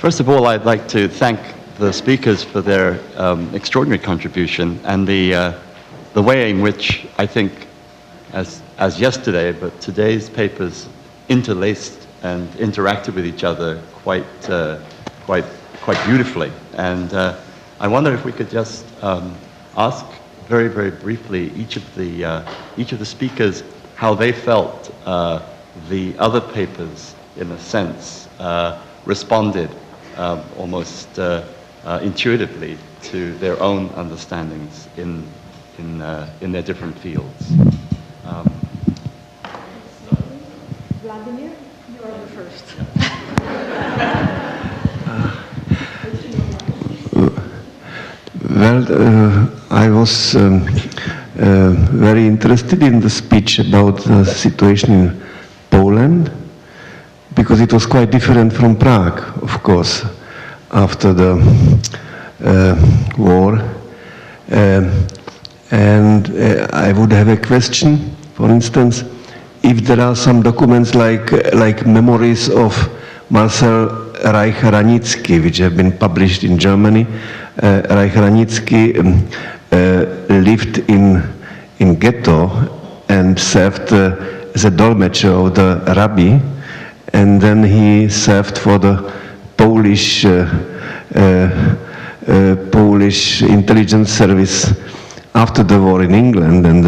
First of all, I'd like to thank the speakers for their extraordinary contribution and the way in which I think, as yesterday, but today's papers interlaced and interacted with each other quite beautifully. And I wonder if we could just ask very, very briefly each of the speakers how they felt the other papers, in a sense, responded almost intuitively to their own understandings in their different fields. Vladimir, you are the first. Well, I was very interested in the speech about the situation in Poland, because it was quite different from Prague, of course, after the war. And I would have a question, for instance, if there are some documents like memories of Marcel Reich-Ranitzky, which have been published in Germany. Reich-Ranitzky lived in ghetto and served as a dolmetscher of the rabbi, and then he served for the Polish intelligence service after the war in England, and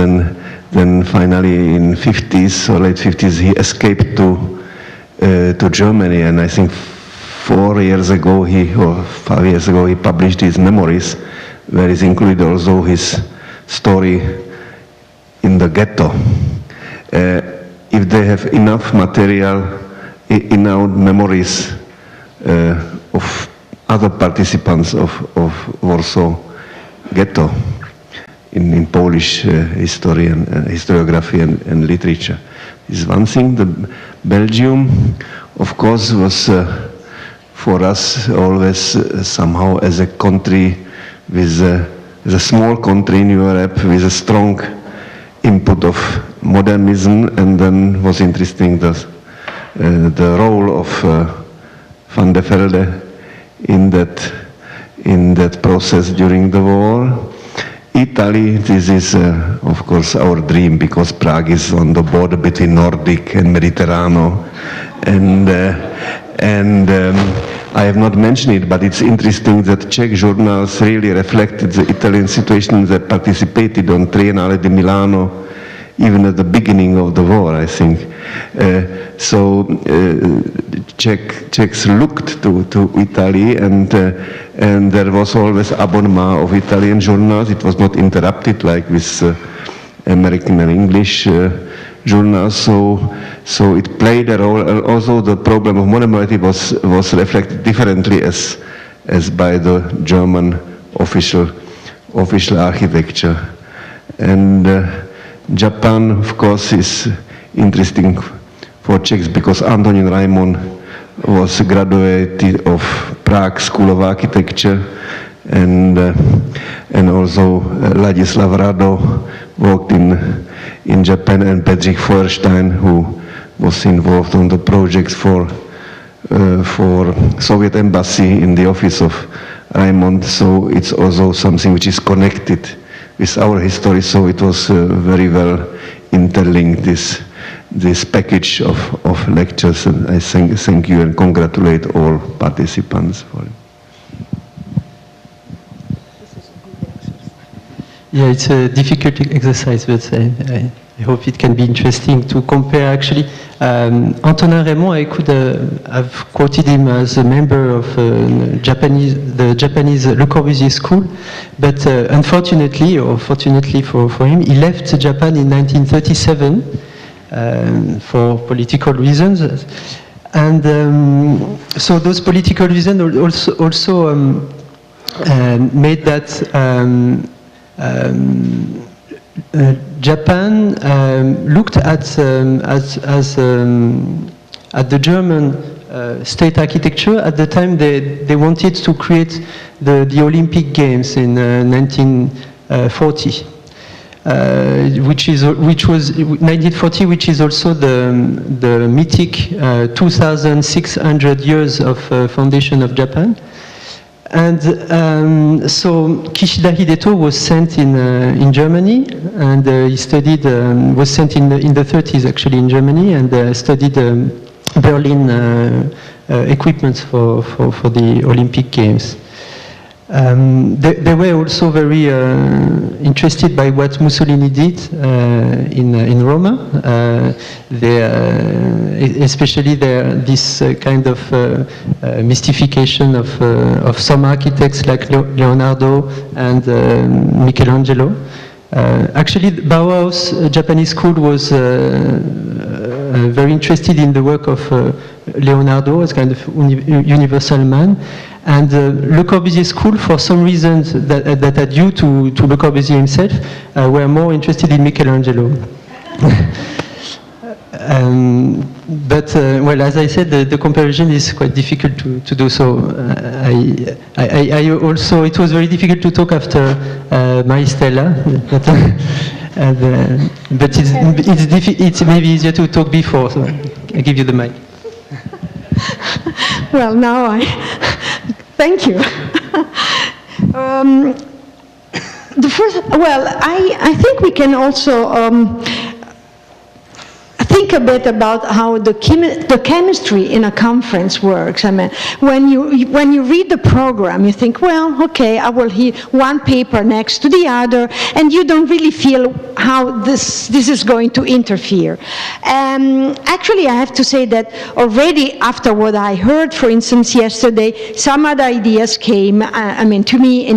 then finally in 50s or late 50s he escaped to Germany, and I think 4 years ago or 5 years ago he published his memories, where is included also his story in the ghetto. If they have enough material, enough memories of other participants of Warsaw ghetto in Polish history and historiography and literature. This is one thing. The Belgium, of course, was for us always somehow as a country with a small country in Europe with a strong input of modernism, and then was interesting the role of Van der Velde in that process during the war. Italy, this is of course our dream, because Prague is on the border between Nordic and Mediterranean, and I have not mentioned it, but it's interesting that Czech journals really reflected the Italian situation. That participated on Triennale di Milano even at the beginning of the war, I think. Czechs looked to Italy, and there was always abonnement of Italian journals. It was not interrupted like with American and English journals. So it played a role. Also, the problem of monomolarity was reflected differently as by the German official architecture. And Japan, of course, is interesting for Czechs because Antonín Raimond was graduated of Prague School of Architecture, and also Ladislav Rado worked in Japan, and Bedřich Feuerstein, who was involved on the projects for Soviet embassy in the office of Raimond. So it's also something which is connected with our history. So it was very well interlinked, this package of lectures, and I thank you and congratulate all participants for it. Yeah, it's a difficult exercise, but I hope it can be interesting to compare. Actually, Antonin Raimond, I could have quoted him as a member of the Japanese Le Corbusier School, but unfortunately, or fortunately for him, he left Japan in 1937 for political reasons, and so those political reasons also made that. Japan looked at the German state architecture at the time they wanted to create the Olympic Games in 1940. which was 1940, which is also the mythic 2,600 years of foundation of Japan. And so Kishida Hideto was sent in Germany, and he studied, was sent in the 30s actually in Germany, and studied Berlin equipment for the Olympic Games. They were also very interested by what Mussolini did in Roma. Especially this kind of mystification of some architects like Leonardo and Michelangelo. Actually, Bauhaus Japanese school was very interested in the work of Leonardo as kind of universal man. And Le Corbusier school, for some reasons that are due to Le Corbusier himself, were more interested in Michelangelo. Well, as I said, the comparison is quite difficult to do so. I also, it was very difficult to talk after Maristella, but it's maybe easier to talk before, so I give you the mic. Well, now thank you. I think we can also think a bit about how the chemistry in a conference works. I mean, when you read the program, you think, well, okay, I will hear one paper next to the other, and you don't really feel how this is going to interfere. Actually, I have to say that already after what I heard, for instance, yesterday, some other ideas came, to me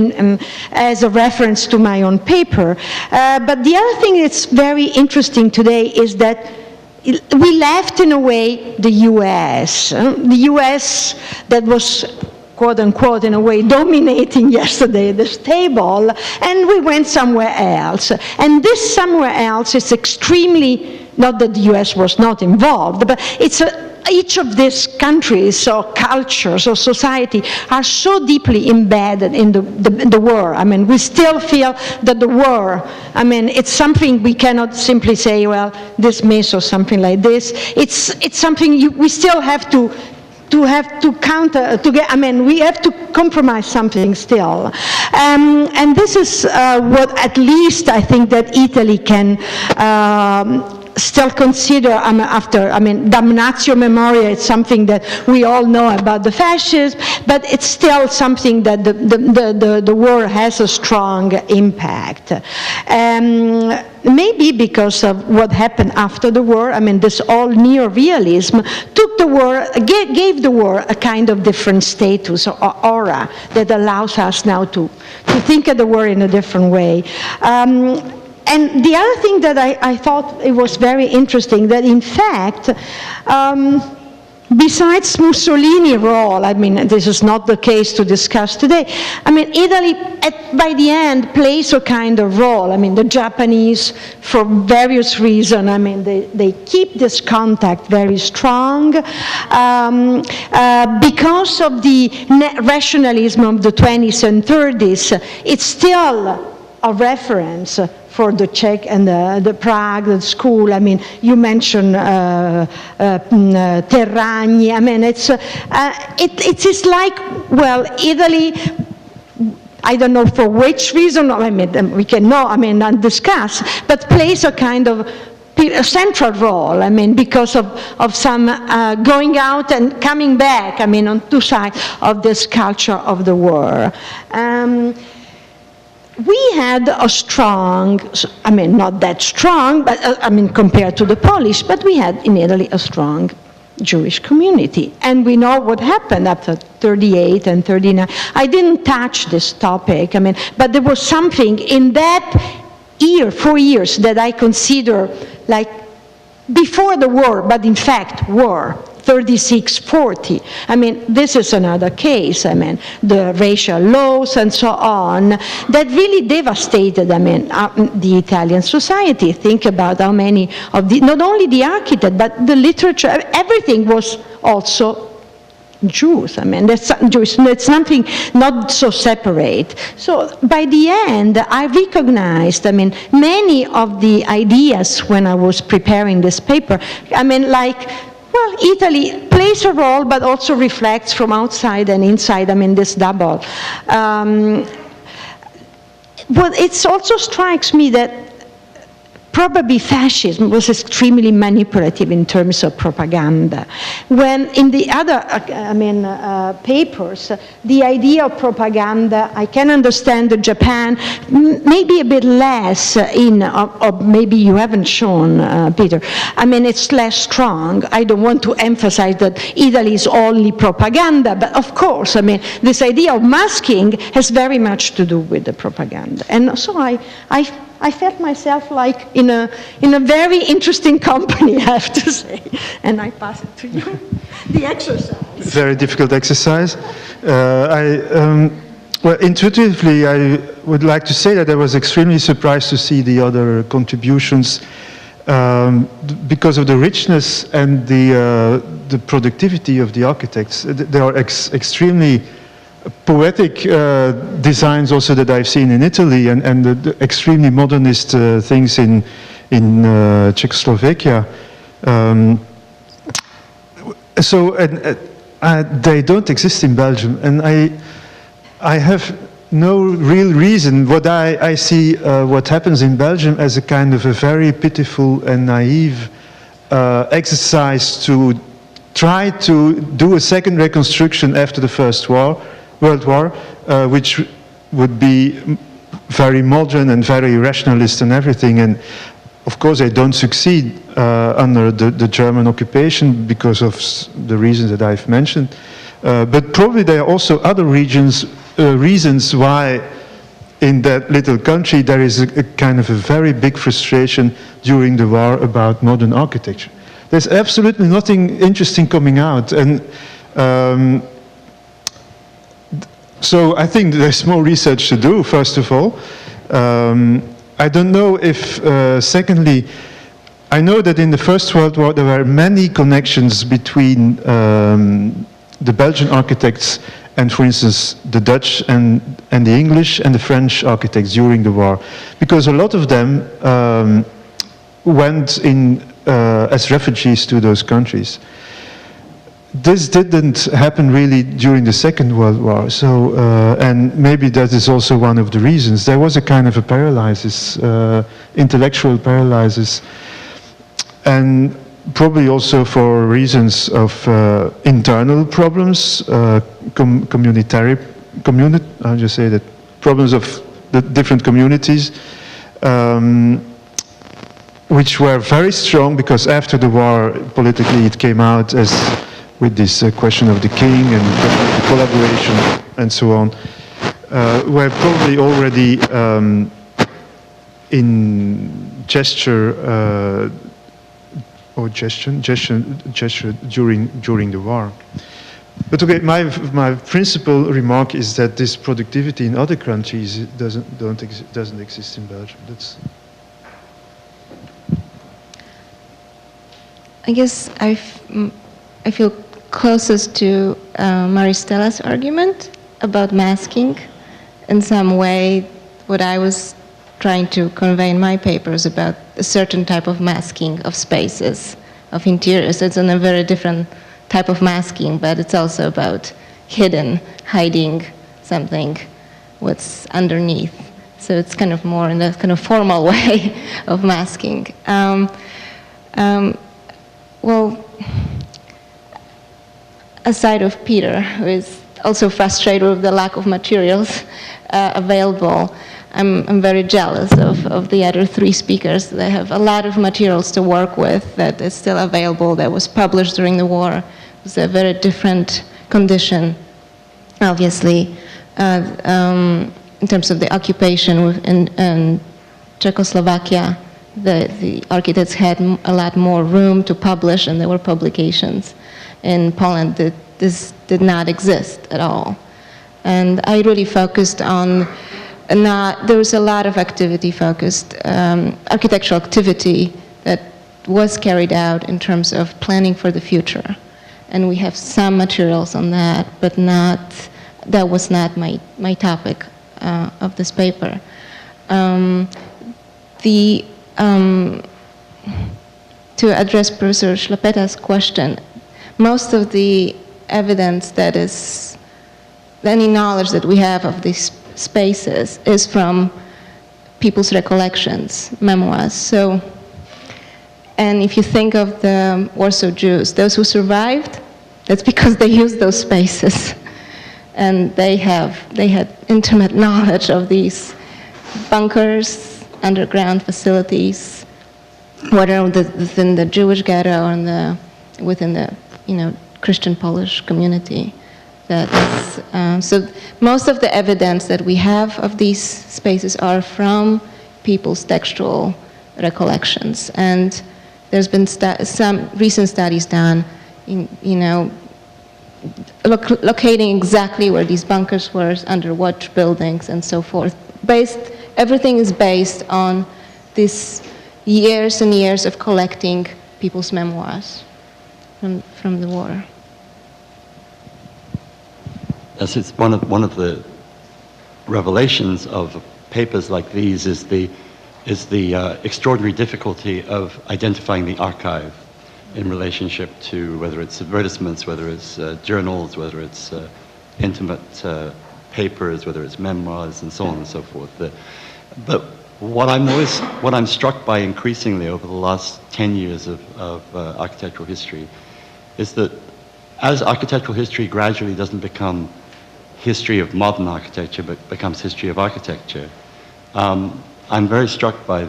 as a reference to my own paper. But the other thing that's very interesting today is that we left, in a way, the U.S. The U.S. that was, quote unquote, in a way, dominating yesterday this table, and we went somewhere else. And this somewhere else is extremely, not that the U.S. was not involved, but it's each of these countries or cultures or society are so deeply embedded in the war. I mean, we still feel that the war, I mean, it's something we cannot simply say, well, dismiss or something like this. It's something we still have to counter, we have to compromise something still. And this is what at least I think that Italy can still consider damnatio memoria. It's something that we all know about the fascists, but it's still something that the war has a strong impact. Maybe because of what happened after the war, this all neo-realism took the war, gave the war a kind of different status or aura that allows us now to think of the war in a different way. And the other thing that I thought it was very interesting, that in fact, besides Mussolini's role, this is not the case to discuss today, Italy, by the end, plays a kind of role. The Japanese, for various reasons, they keep this contact very strong. Because of the rationalism of the 20s and 30s, it's still a reference for the Czech and the Prague, the school. You mentioned Terragni. It is like, well, Italy, I don't know for which reason, we can not discuss, but plays a kind of a central role, because of some going out and coming back, on two sides of this culture of the war. We had a strong, not that strong, but compared to the Polish, but we had in Italy a strong Jewish community. And we know what happened after 38 and 39. I didn't touch this topic, but there was something in that 4 years, that I consider like before the war, but in fact war. 36-40. This is another case, the racial laws and so on, that really devastated, the Italian society. Think about how many of not only the architect, but the literature, everything was also Jews. I mean, that's Jewish. It's something not so separate. So by the end, I recognized, I mean, many of the ideas when I was preparing this paper. I mean, like, well, Italy plays a role, but also reflects from outside and inside. I mean, this double. Well, it also strikes me that probably fascism was extremely manipulative in terms of propaganda. When in the other, papers, the idea of propaganda, I can understand that Japan, maybe a bit less or maybe you haven't shown, Peter. I mean, it's less strong. I don't want to emphasize that Italy is only propaganda, but of course, I mean, this idea of masking has very much to do with the propaganda. And so I felt myself like in a very interesting company, I have to say. And I pass it to you. The exercise. Very difficult exercise. Well, intuitively, I would like to say that I was extremely surprised to see the other contributions because of the richness and the productivity of the architects. They are extremely poetic designs also that I've seen in Italy, and the extremely modernist things in Czechoslovakia. They don't exist in Belgium, and I have no real reason. What I see what happens in Belgium as a kind of a very pitiful and naive exercise to try to do a second reconstruction after the First World War, which would be very modern and very rationalist and everything. And of course, they don't succeed under the German occupation because of the reasons that I've mentioned. But probably there are also other reasons why in that little country there is a kind of a very big frustration during the war about modern architecture. There's absolutely nothing interesting coming out. And so I think there's more research to do, first of all. I don't know if, secondly, I know that in the First World War there were many connections between the Belgian architects and, for instance, the Dutch and the English and the French architects during the war. Because a lot of them went in as refugees to those countries. This didn't happen really during the Second World War, so and maybe that is also one of the reasons. There was a kind of a paralysis, intellectual paralysis, and probably also for reasons of internal problems, I'll just say that, problems of the different communities, which were very strong because after the war, politically, it came out as with this question of the king and the collaboration and so on, were probably already in gesture during the war. But okay, my principal remark is that this productivity in other countries doesn't exist in Belgium. I guess I feel closest to Maristella's argument about masking. In some way, what I was trying to convey in my papers about a certain type of masking of spaces, of interiors. It's in a very different type of masking, but it's also about hiding something, what's underneath. So it's kind of more in the kind of formal way of masking. Well, aside of Peter, who is also frustrated with the lack of materials available, I'm very jealous of the other three speakers. They have a lot of materials to work with that is still available, that was published during the war. It was a very different condition, obviously, in terms of the occupation in Czechoslovakia. The architects had a lot more room to publish, and there were publications. In Poland, this did not exist at all. And I really focused on there was a lot of activity-focused architectural activity that was carried out in terms of planning for the future. and we have some materials on that, but that was not my topic of this paper. To address Professor Schlappeta's question, most of the evidence that is, any knowledge that we have of these spaces is from people's recollections, memoirs. So, and if you think of the Warsaw Jews, those who survived, that's because they used those spaces. And they had intimate knowledge of these bunkers, underground facilities, whether within the Jewish ghetto or within the Christian Polish community. So most of the evidence that we have of these spaces are from people's textual recollections, and there's been some recent studies done, locating exactly where these bunkers were, under what buildings, and so forth. Everything is based on these years and years of collecting people's memoirs from the war. Yes, it's one of the revelations of papers like these is the extraordinary difficulty of identifying the archive in relationship to whether it's advertisements, whether it's journals, whether it's intimate papers, whether it's memoirs, and so on and so forth. But what I'm struck by increasingly over the last 10 years of architectural history is that as architectural history gradually doesn't become history of modern architecture, but becomes history of architecture, I'm very struck by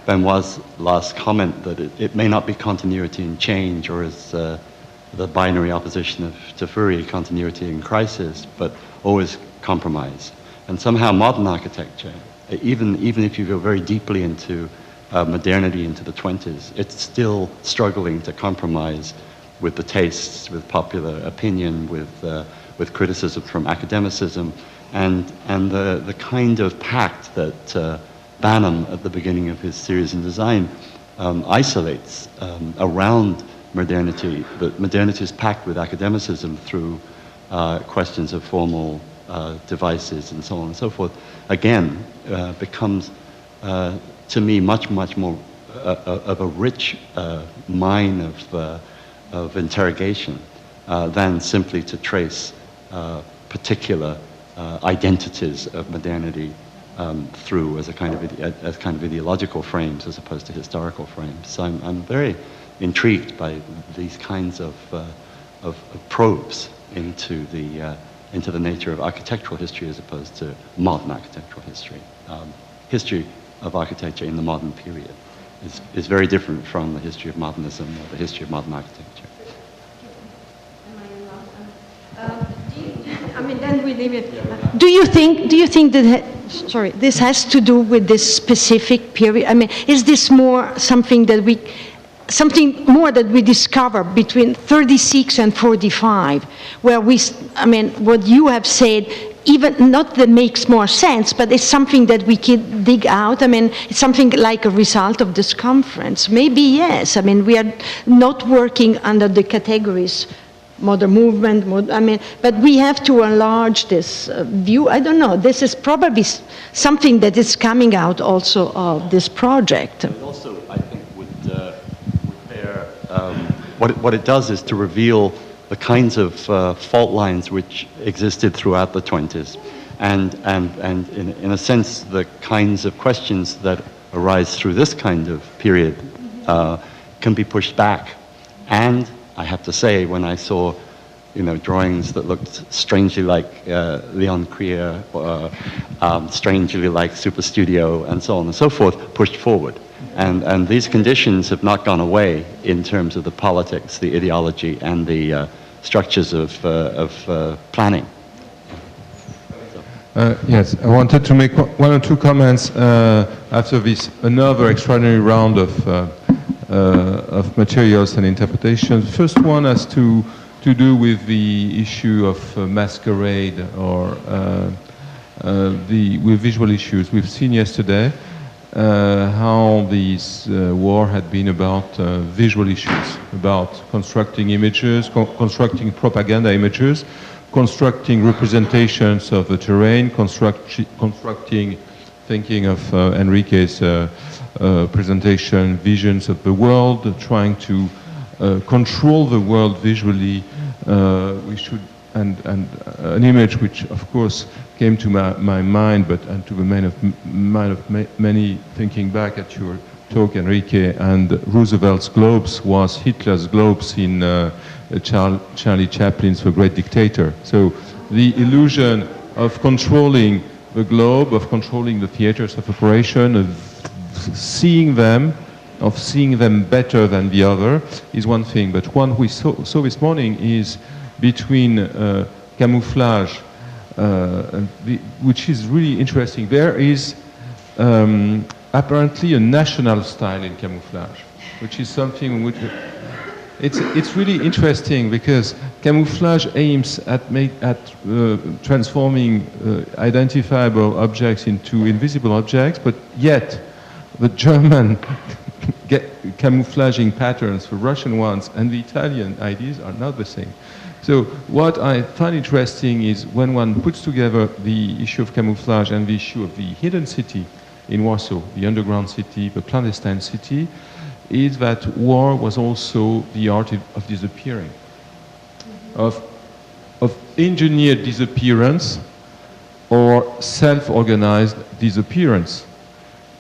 Benoit's last comment that it may not be continuity and change, or as the binary opposition to Fourier, continuity and crisis, but always compromise. And somehow modern architecture, even if you go very deeply into modernity into the 20s, it's still struggling to compromise with the tastes, with popular opinion, with criticism from academicism, and the kind of pact that Banham, at the beginning of his series in design, isolates around modernity. But modernity is packed with academicism through questions of formal devices and so on and so forth, again, becomes, to me, much more of a rich mine of interrogation than simply to trace particular identities of modernity through as kind of ideological frames as opposed to historical frames. So I'm very intrigued by these kinds of probes into the nature of architectural history as opposed to modern architectural history. History of architecture in the modern period is very different from the history of modernism or the history of modern architecture. Then we leave it. Do you think that, this has to do with this specific period? I mean, is this more something more that we discover between 36 and 45, where what you have said, even not that makes more sense, but it's something that we can dig out. I mean, it's something like a result of this conference. Maybe yes. I mean, we are not working under the categories modern movement, but we have to enlarge this view. I don't know. This is probably something that is coming out also of this project. It also, I think, would bear, what it does is to reveal the kinds of fault lines which existed throughout the 20s, and in a sense, the kinds of questions that arise through this kind of period can be pushed back. And I have to say, when I saw, drawings that looked strangely like Leon Krier, strangely like Superstudio, and so on and so forth, pushed forward. And these conditions have not gone away in terms of the politics, the ideology, and the structures of planning. Yes, I wanted to make one or two comments after this another extraordinary round of materials and interpretations. First one has to do with the issue of masquerade or with visual issues. We've seen yesterday how this war had been about visual issues, about constructing images, constructing propaganda images, constructing representations of the terrain, constructing, thinking of Enrique's presentation, visions of the world, trying to control the world visually. We should, and an image which, of course, came to my mind, and to the mind of many thinking back at your talk, Enrique, and Roosevelt's globes was Hitler's globes in Charlie Chaplin's The Great Dictator. So the illusion of controlling the globe, of controlling the theaters of operation, of seeing them better than the other is one thing. But one we saw this morning is between camouflage, which is really interesting. There is apparently a national style in camouflage, which is something which it's really interesting, because camouflage aims at transforming identifiable objects into invisible objects, but yet the German camouflaging patterns, the Russian ones, and the Italian ideas are not the same. So what I find interesting is when one puts together the issue of camouflage and the issue of the hidden city in Warsaw, the underground city, the clandestine city, is that war was also the art of disappearing, of engineered disappearance or self-organized disappearance.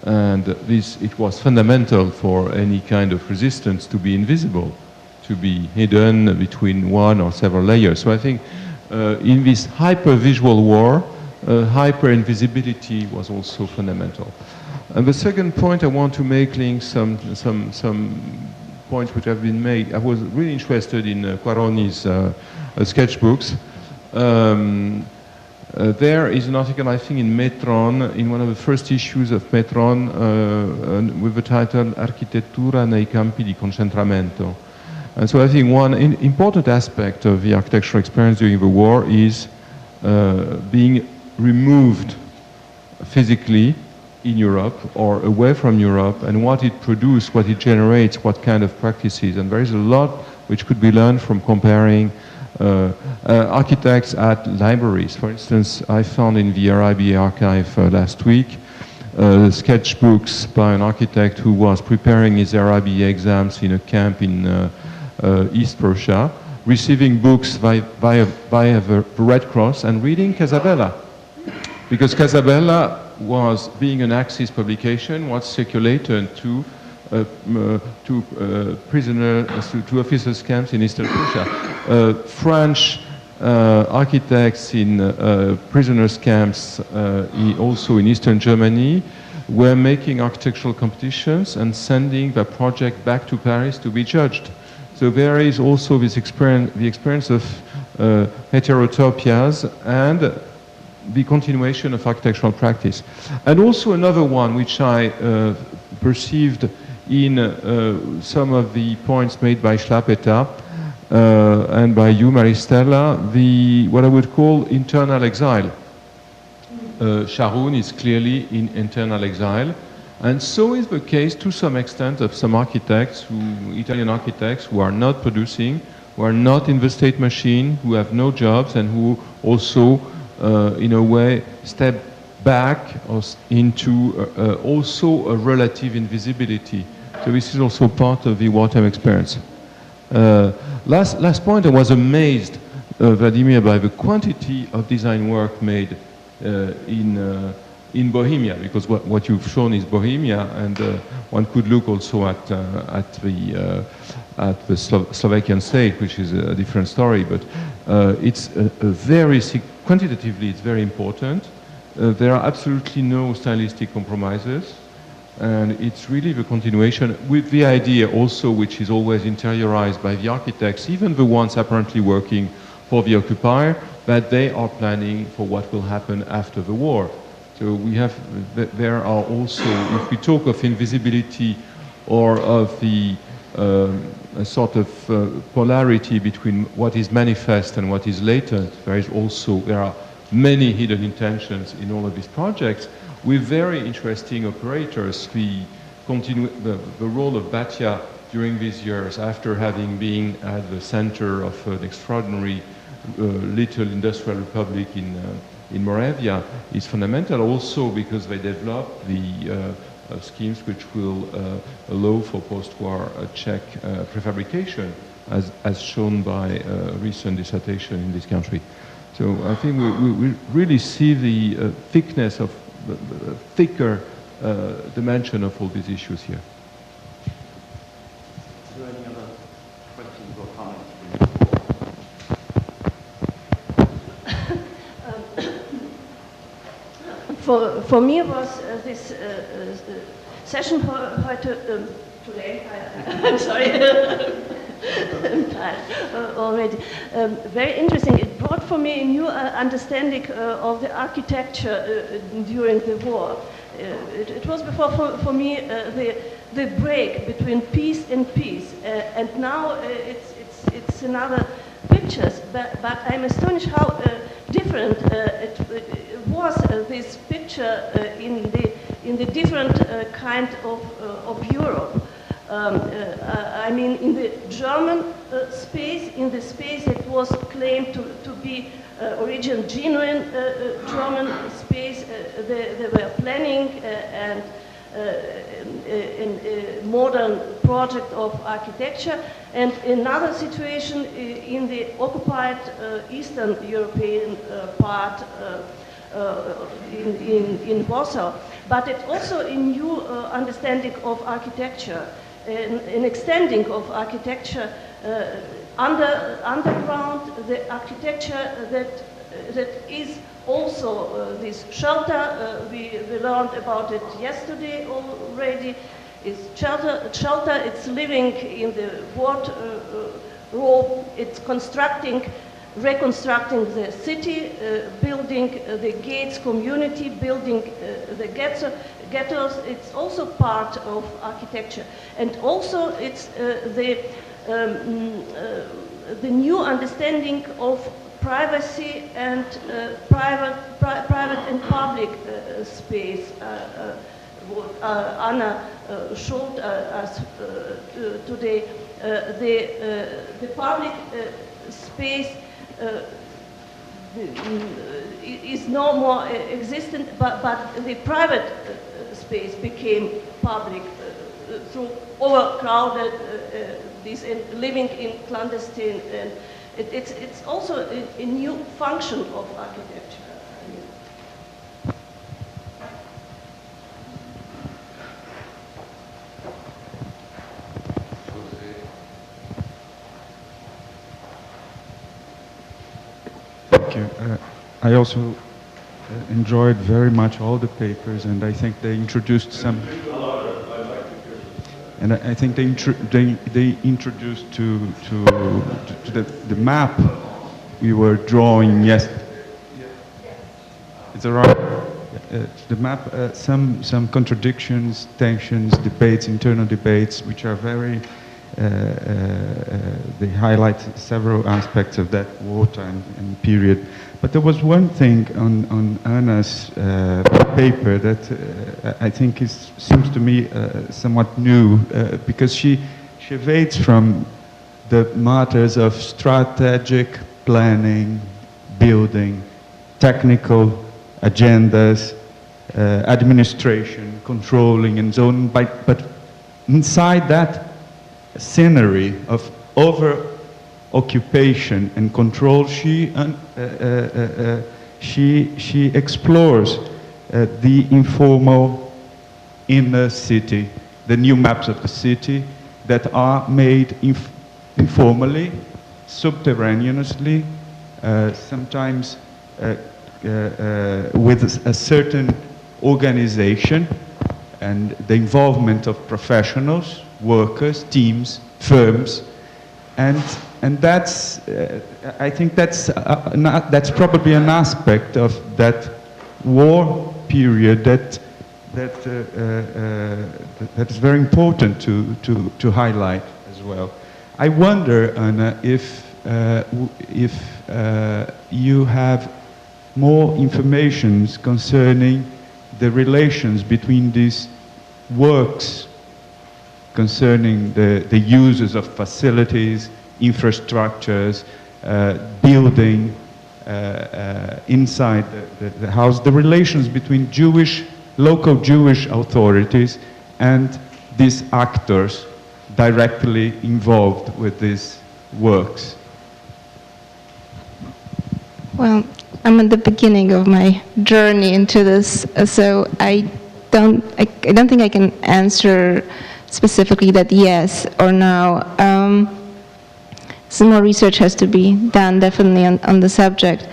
And it was fundamental for any kind of resistance to be invisible, to be hidden between one or several layers. So I think in this hyper-visual war, hyper-invisibility was also fundamental. And the second point I want to make, links some points which have been made. I was really interested in Quaroni's sketchbooks. There is an article, I think, in Metron, in one of the first issues of Metron, with the title Architettura nei campi di concentramento. And so I think one important aspect of the architectural experience during the war is being removed physically in Europe or away from Europe, and what it produces, what it generates, what kind of practices. And there is a lot which could be learned from comparing architects at libraries. For instance, I found in the RIBA archive last week sketchbooks by an architect who was preparing his RIBA exams in a camp in East Prussia, receiving books via the Red Cross and reading Casabella. Because Casabella was, being an Axis publication, was circulated to prisoners, to officers' camps in Eastern Prussia. French architects in prisoners' camps, also in Eastern Germany, were making architectural competitions and sending the project back to Paris to be judged. So there is also this experience, the experience of heterotopias and the continuation of architectural practice. And also another one which I perceived in some of the points made by Schlapeter and by you, Maristella, what I would call internal exile. Sharon is clearly in internal exile, and so is the case to some extent of some architects, Italian architects, who are not producing, who are not in the state machine, who have no jobs, and who also, in a way, step back into also a relative invisibility. So this is also part of the wartime experience. Last point, I was amazed, Vladimir, by the quantity of design work made in Bohemia, because what you've shown is Bohemia, and one could look also at the Slovakian state, which is a different story, but it's quantitatively it's very important. There are absolutely no stylistic compromises, and it's really the continuation with the idea also, which is always interiorized by the architects, even the ones apparently working for the occupier, that they are planning for what will happen after the war. So there are also, if we talk of invisibility or of the a sort of polarity between what is manifest and what is latent, there are many hidden intentions in all of these projects. with very interesting operators. We continue the role of Batia during these years, after having been at the center of an extraordinary little industrial republic in Moravia, is fundamental also because they developed the schemes which will allow for post-war Czech prefabrication, as shown by a recent dissertation in this country. So I think we really see the thickness of the thicker dimension of all these issues here. Is there any other questions or comments? For me was this session heute, today, I'm sorry, I'm tired already, very interesting. It brought for me a new understanding of the architecture during the war. It was before for me the break between peace and peace, and now it's another pictures. But I'm astonished how different it was this picture in the different kind of Europe. I mean, in the German space, in the space that was claimed to be original, genuine German space, they were planning and a modern project of architecture, and another situation in the occupied Eastern European part in Warsaw. But it's also a new understanding of architecture, an extending of architecture underground, the architecture that is also this shelter. We learned about it yesterday already. It's shelter. It's living in the wardrobe. It's reconstructing the city, building the gates community, building the ghettos. It's also part of architecture, and also it's the new understanding of privacy and private and public space. What Anna showed us today, the public space is no more existent, but the private space became public through overcrowded this and living in clandestine, and it's also a new function of architecture. Thank you. I also enjoyed very much all the papers, and I think they introduced some. And I think they introduced to the map we were drawing yesterday. It's around the map. Some contradictions, tensions, debates, internal debates, which are very. They highlight several aspects of that wartime and period. But there was one thing on Anna's paper that I think seems to me somewhat new, because she evades from the matters of strategic planning, building, technical agendas, administration, controlling, and so on. But inside that scenery of over-occupation and control, she explores the informal inner city, the new maps of the city that are made informally, subterraneously, sometimes with a certain organization and the involvement of professionals, workers, teams, firms, and that's I think that's probably an aspect of that war period that is very important to highlight as well. I wonder, Anna, if you have more information concerning the relations between these works concerning the uses of facilities, infrastructures, building inside the house, the relations between local Jewish authorities and these actors directly involved with these works. Well, I'm at the beginning of my journey into this, so I don't think I can answer specifically that yes or no. Some more research has to be done, definitely, on the subject.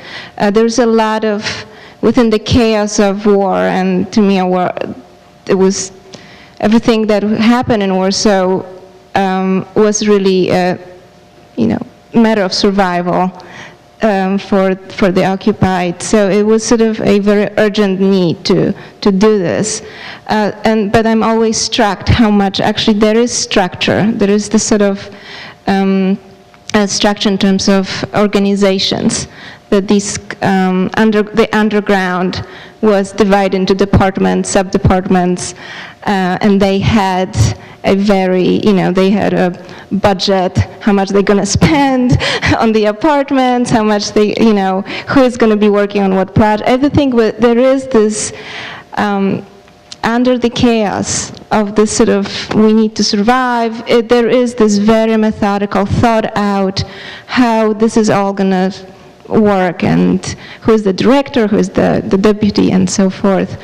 There's a lot of, within the chaos of war, and to me, it was everything that happened in Warsaw was really a, matter of survival for the occupied. So it was sort of a very urgent need to do this. But I'm always struck how much actually there is structure. There is this sort of structure in terms of organizations, that the underground was divided into departments, sub-departments, and they had a very, they had a budget, how much they're going to spend on the apartments, how much they, who is going to be working on what project, everything. But there is this, under the chaos of this sort of, we need to survive, there is this very methodical, thought out how this is all going to work, and who is the director, who is the deputy, and so forth.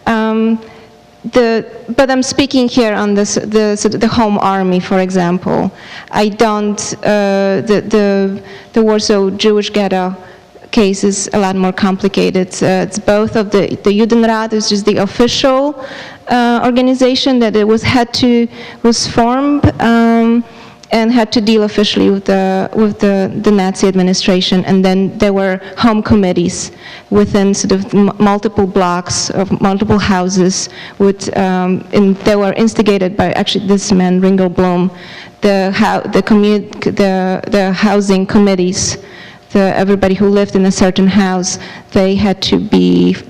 But I'm speaking here on the Home Army, for example. I don't, the Warsaw Jewish Ghetto case is a lot more complicated. It's both of the Judenrat, which is the official organization that it was formed and had to deal officially with the Nazi administration, and then there were home committees within sort of multiple blocks of multiple houses, and they were instigated by actually this man Ringelblum, the housing committees. Everybody who lived in a certain house, they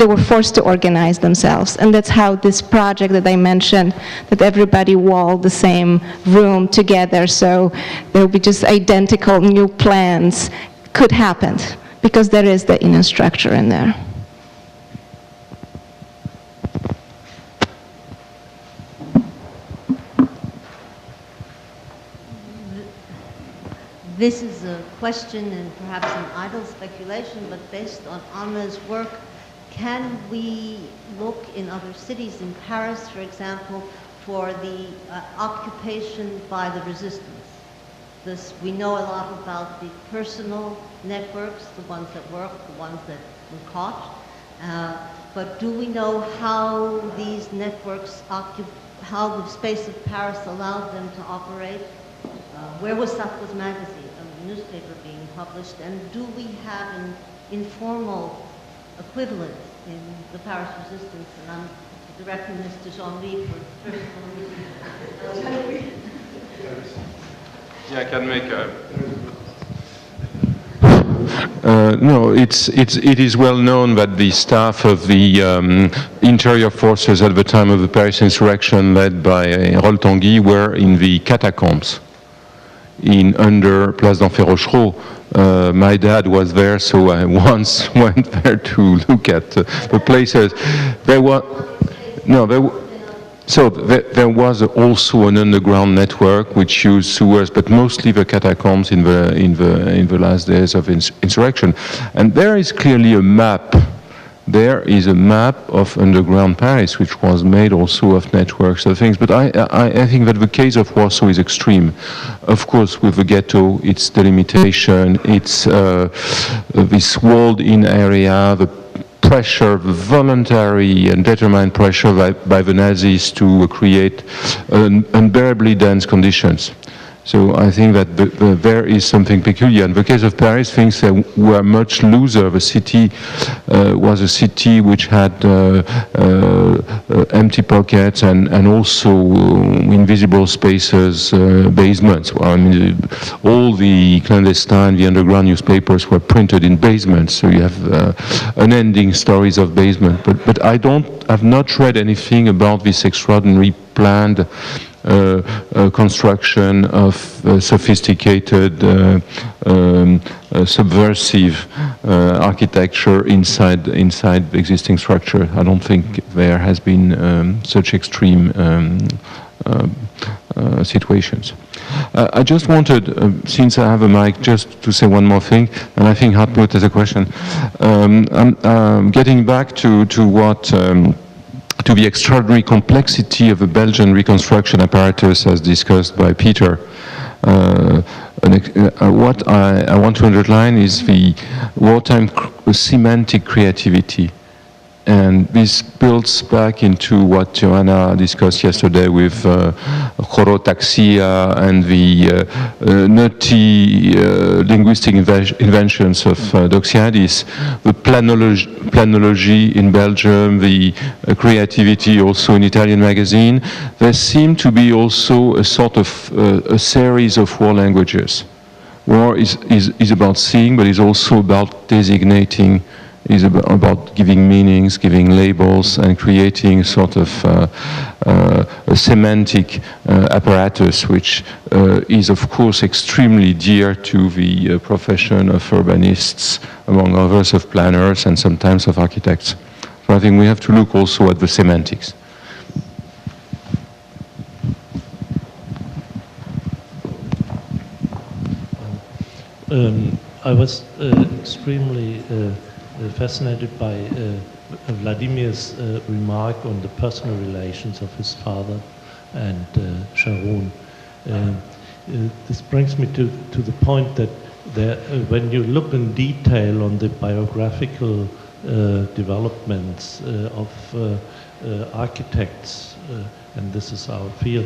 were forced to organize themselves. And that's how this project that I mentioned, that everybody walled the same room together, so there would be just identical new plans, could happen, because there is the inner structure in there. This is a question and perhaps an idle speculation, but based on Anna's work, can we look in other cities, in Paris, for example, for the occupation by the resistance? We know a lot about the personal networks, the ones that worked, the ones that were caught, but do we know how these networks how the space of Paris allowed them to operate? Where was Safko's magazine, a newspaper being published, and do we have an informal equivalent in the Paris resistance? And I'm directing this to Jean-Louis for personal reasons. Yeah, I can make a... No, it is well known that the staff of the interior forces at the time of the Paris insurrection, led by Rolf Tanguy, were in the catacombs under Place d'Enfer Rochereau. My dad was there, so I once went there to look at the places. There was also an underground network which used sewers, but mostly the catacombs in the last days of insurrection. And there is clearly a map. There is a map of underground Paris, which was made also of networks and things. But I think that the case of Warsaw is extreme. Of course, with the ghetto, its delimitation, its this walled-in area, the pressure, the voluntary and determined pressure by the Nazis to create unbearably dense conditions. So I think that there is something peculiar. In the case of Paris, things were much looser. The city was a city which had empty pockets and also invisible spaces, basements. Well, I mean, all the clandestine, the underground newspapers were printed in basements, so you have unending stories of basement. But I've not read anything about this extraordinary planned construction of sophisticated, subversive architecture inside the existing structure. I don't think there has been such extreme situations. I just wanted, since I have a mic, just to say one more thing, and I think Hartmut has a question. Getting back to what to the extraordinary complexity of the Belgian reconstruction apparatus as discussed by Peter. What I want to underline is the wartime semantic creativity. And this builds back into what Joanna discussed yesterday with chorotaxia and the nutty linguistic inventions of Doxiadis, the planology in Belgium, the creativity also in Italian magazine. There seem to be also a sort of a series of war languages. War is about seeing, but is also about designating, is about giving meanings, giving labels, and creating sort of a semantic apparatus, which is of course extremely dear to the profession of urbanists, among others of planners and sometimes of architects. So I think we have to look also at the semantics. I was extremely fascinated by Vladimir's remark on the personal relations of his father and Sharon. This brings me to the point that when you look in detail on the biographical developments of architects, and this is our field,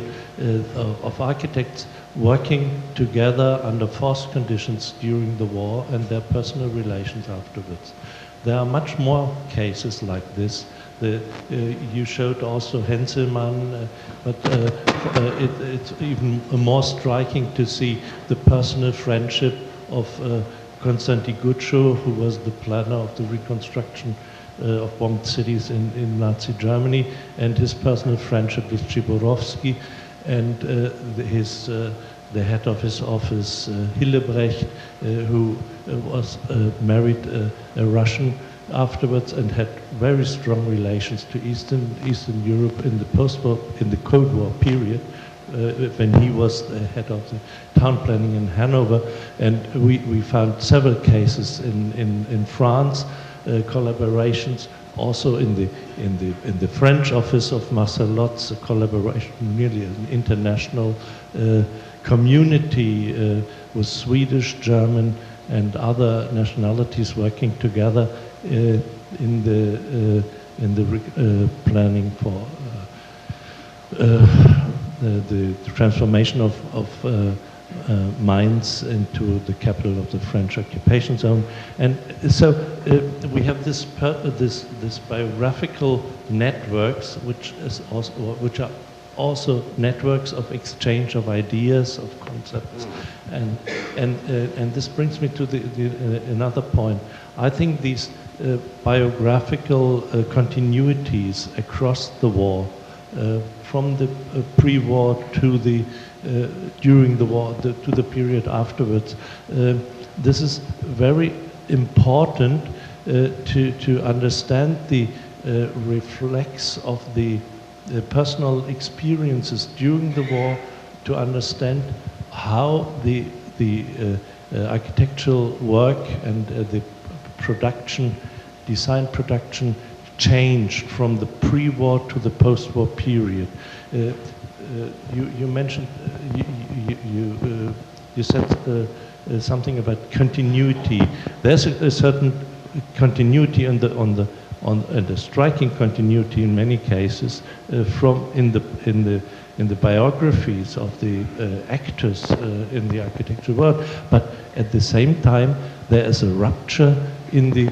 of architects working together under forced conditions during the war and their personal relations afterwards. There are much more cases like this. You showed also Henselmann, but it's even more striking to see the personal friendship of Konstantin Gutschow, who was the planner of the reconstruction of bombed cities in Nazi Germany, and his personal friendship with Chiborowski, and the head of his office, Hillebrecht, who was married a Russian afterwards and had very strong relations to Eastern Europe in the Cold War period, when he was the head of the town planning in Hanover. And we found several cases in France, collaborations. Also in the French office of Marcel Lotz, a collaboration, nearly an international community with Swedish, German, and other nationalities working together in the planning for the transformation of Mainz into the capital of the French occupation zone. And so we have this biographical networks, which are also networks of exchange of ideas, of concepts, and this brings me to another point. I think these biographical continuities across the war, from the pre-war to the during the war to the period afterwards, this is very important to understand the reflex of the personal experiences during the war, to understand how the architectural work and the design production changed from the pre-war to the post-war period. You mentioned, you said something about continuity. There's a certain continuity and a striking continuity in many cases from in the in the biographies of the actors in the architecture world, but at the same time there is a rupture in the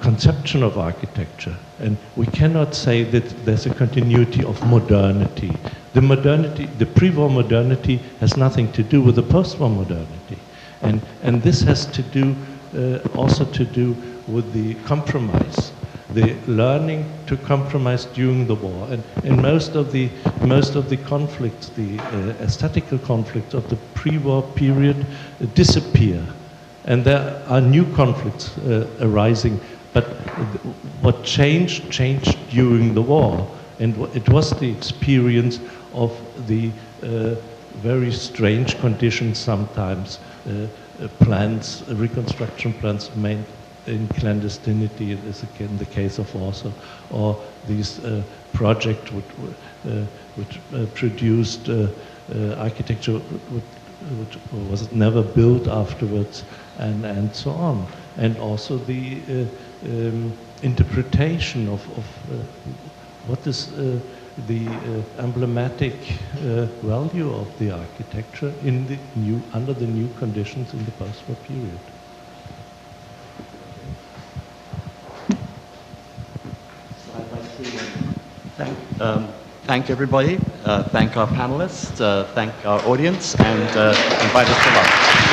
conception of architecture, and we cannot say that there's a continuity of modernity. The modernity, the pre-war modernity, has nothing to do with the post-war modernity, and this has to do also to do with the compromise, the learning to compromise during the war, and most of the conflicts, the aesthetical conflicts of the pre-war period disappear. And there are new conflicts arising, but what changed during the war, and it was the experience of the very strange conditions sometimes, plans, reconstruction plans made in clandestinity, as in the case of Warsaw, or these projects which produced architecture which was never built afterwards, and so on. And also the interpretation of what is the emblematic value of the architecture in the under the new conditions in the post-war period. So I'd like to thank everybody, thank our panelists, thank our audience, and invite us to lunch.